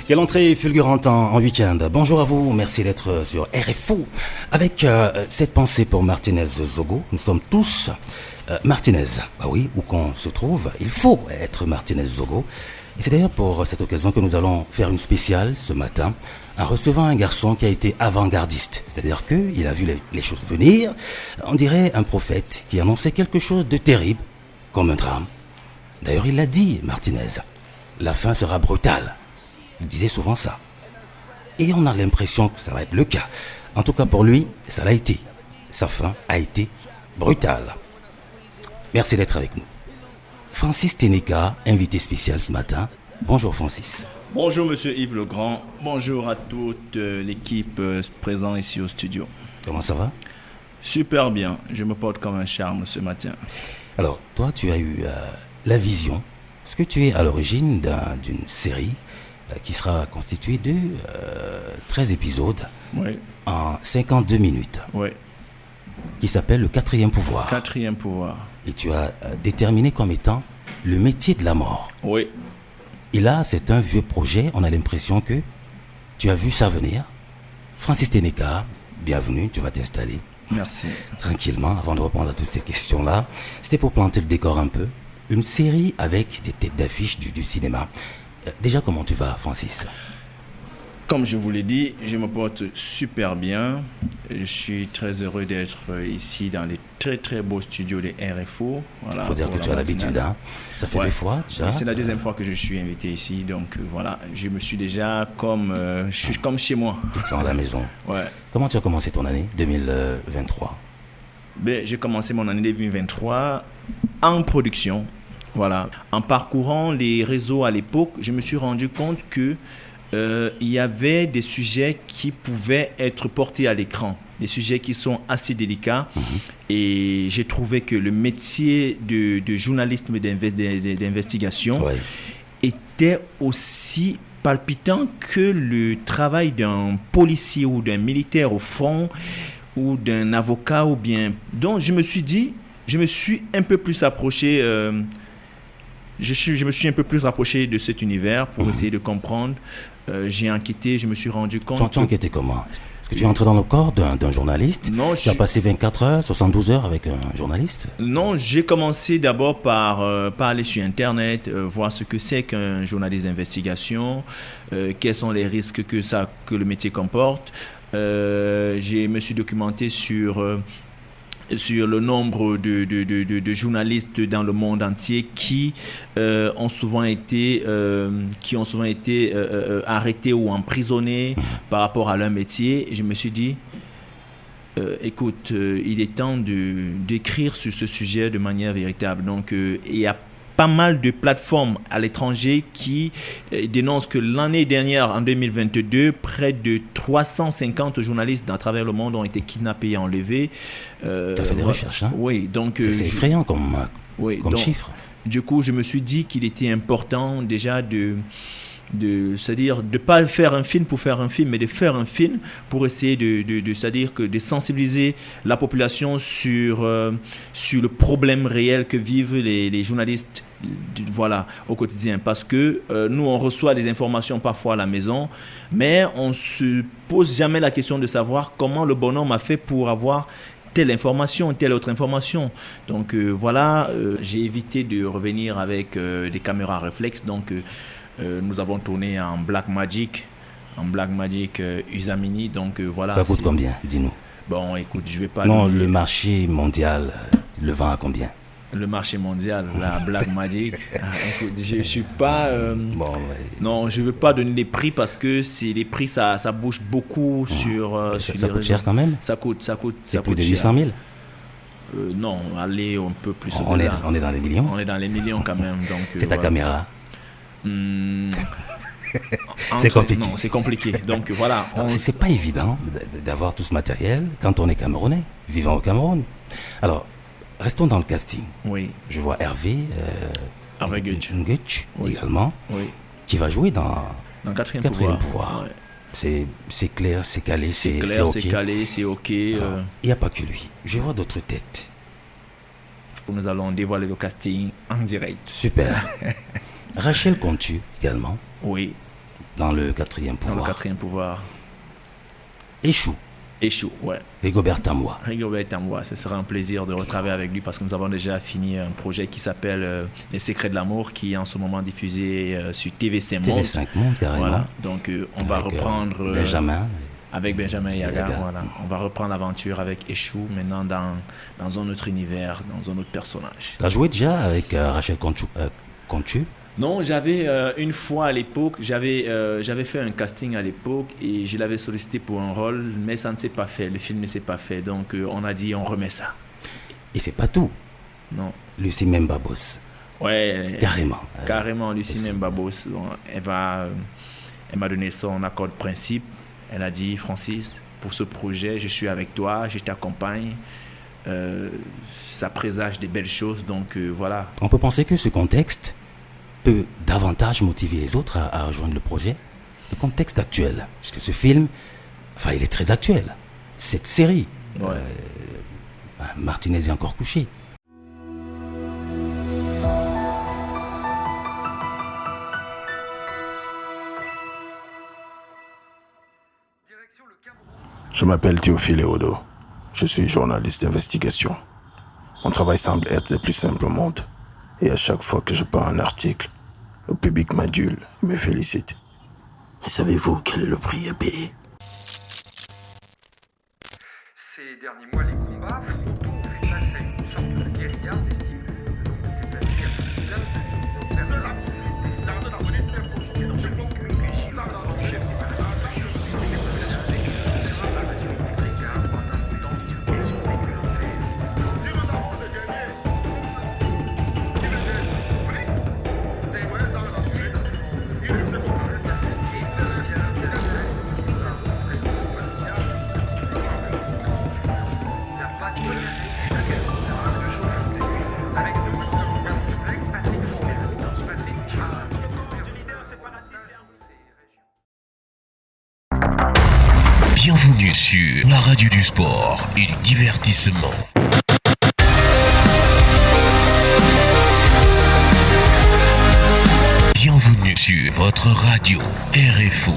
Quelle entrée fulgurante en week-end. Bonjour à vous, merci d'être sur RFO. Avec cette pensée pour Martinez Zogo, nous sommes tous Martinez. Bah oui, où qu'on se trouve, il faut être Martinez Zogo. Et c'est d'ailleurs pour cette occasion que nous allons faire une spéciale ce matin, en recevant un garçon qui a été avant-gardiste. C'est-à-dire qu'il a vu les choses venir. On dirait un prophète qui annonçait quelque chose de terrible, comme un drame. D'ailleurs, il l'a dit, Martinez. La fin sera brutale. Il disait souvent ça. Et on a l'impression que ça va être le cas. En tout cas pour lui, ça l'a été. Sa fin a été brutale. Merci d'être avec nous. Francis Ténéka, invité spécial ce matin. Bonjour Francis. Bonjour Monsieur Yves Legrand. Bonjour à toute l'équipe présente ici au studio. Comment ça va? Super bien. Je me porte comme un charme ce matin. Alors, toi, tu as eu la vision. Est-ce que tu es à l'origine d'une série qui sera constituée de 13 épisodes Oui. en 52 minutes, Oui. qui s'appelle Le Quatrième Pouvoir. Quatrième pouvoir. Et tu as déterminé comme étant le métier de la mort. Oui. Et là, c'est un vieux projet. On a l'impression que tu as vu ça venir. Francis Ténéka, bienvenue, tu vas t'installer. Merci. Tranquillement, avant de répondre à toutes ces questions-là. C'était pour planter le décor un peu. Une série avec des têtes d'affiche du cinéma. Déjà, comment tu vas, Francis? Comme je vous l'ai dit, je me porte super bien. Je suis très heureux d'être ici dans les très très beaux studios de RFO. Voilà, il faut dire que tu as l'habitude, hein? Ça fait 2 fois déjà. C'est la deuxième fois que je suis invité ici, donc voilà, je me suis déjà je suis comme chez moi. Tu te sens à la maison. Ouais. Comment tu as commencé ton année 2023? J'ai commencé mon année 2023 en production. Voilà. En parcourant les réseaux à l'époque, je me suis rendu compte que il y avait des sujets qui pouvaient être portés à l'écran, des sujets qui sont assez délicats. Et j'ai trouvé que le métier de journalisme d'investigation était aussi palpitant que le travail d'un policier ou d'un militaire au fond, ou d'un avocat, ou bien. Donc je me suis un peu plus approché. Je me suis un peu plus rapproché de cet univers pour essayer de comprendre. J'ai enquêté, je me suis rendu compte. Tu as enquêté comment? Est-ce que tu es entré dans le corps d'un journaliste? Non, tu as passé 24 heures, 72 heures avec un journaliste? Non, j'ai commencé d'abord par aller sur Internet, voir ce que c'est qu'un journaliste d'investigation, quels sont les risques que le métier comporte. Je me suis documenté sur le nombre de journalistes dans le monde entier qui ont souvent été arrêtés ou emprisonnés par rapport à leur métier. Et je me suis dit, écoute, il est temps d'écrire sur ce sujet de manière véritable. Donc, il y a pas mal de plateformes à l'étranger qui dénoncent que l'année dernière, en 2022, près de 350 journalistes à travers le monde ont été kidnappés et enlevés. Tu as fait des recherches, hein? Oui, donc c'est effrayant comme chiffre. Du coup, je me suis dit qu'il était important déjà c'est-à-dire de pas faire un film pour faire un film, mais de faire un film pour essayer de sensibiliser la population sur le problème réel que vivent les journalistes au quotidien. Parce que nous, on reçoit des informations parfois à la maison, mais on se pose jamais la question de savoir comment le bonhomme a fait pour avoir telle information, telle autre information. Donc j'ai évité de revenir avec des caméras réflexes. Donc nous avons tourné en Blackmagic Usamini. Donc voilà. Ça coûte combien? Dis-nous. Bon, écoute, je vais pas. Non, le marché mondial, le vend à combien? Le marché mondial, la Blackmagic. Écoute, je suis pas. Non, je veux pas donner les prix parce que les prix ça bouge beaucoup sur les réseaux. Ça coûte cher quand même. Ça coûte. C'est plus de 800 000. Non, allez un peu plus. On est dans les millions. On est dans les millions quand même. C'est ta caméra. C'est compliqué. Non, c'est compliqué. Donc voilà. C'est pas évident d'avoir tout ce matériel quand on est Camerounais, vivant au Cameroun. Alors, restons dans le casting. Oui. Je vois Hervé Ngutch également, qui va jouer dans Quatrième Pouvoir. Ouais. C'est clair, c'est calé, c'est ok. Il n'y a pas que lui. Je vois d'autres têtes. Nous allons dévoiler le casting en direct. Super. Rachel Contu également. Oui. dans le quatrième Dans le pouvoir. quatrième pouvoir. Échoue. Échoue, ouais. Rigobert Tamois. Rigobert Tamois, ce sera un plaisir de retravailler avec lui parce que nous avons déjà fini un projet qui s'appelle Les Secrets de l'amour qui est en ce moment diffusé sur TV5 Monde. TV5 Monde, carrément. Voilà, donc on va reprendre Benjamin. avec Benjamin Yaga, Yaga. voilà. On va reprendre l'aventure avec Échoue maintenant dans un autre univers, dans un autre personnage. Tu as joué déjà avec Rachel Contu? Non, j'avais une fois à l'époque, j'avais fait un casting à l'époque et je l'avais sollicité pour un rôle, mais ça ne s'est pas fait, le film ne s'est pas fait, donc on a dit on remet ça. Et c'est pas tout. Non. Lucie Membabos. Ouais. Carrément. Carrément, Lucie Membabos. Elle m'a donné son accord de principe. Elle a dit, Francis, pour ce projet, je suis avec toi, je t'accompagne. Ça présage des belles choses, donc voilà. On peut penser que ce contexte peut davantage motiver les autres à rejoindre le projet. Le contexte actuel, puisque ce film, enfin, il est très actuel. Cette série, Ouais. Martinez est encore couché. Je m'appelle Théophile Eodo. Je suis journaliste d'investigation. Mon travail semble être le plus simple au monde. Et à chaque fois que je peins un article, le public m'adule et me félicite. Mais savez-vous quel est le prix à payer? Ces derniers mois, les combats frontaux ont fait face à une sorte de guérilla destinée Bienvenue sur la radio du sport et du divertissement. Bienvenue sur votre radio RFO.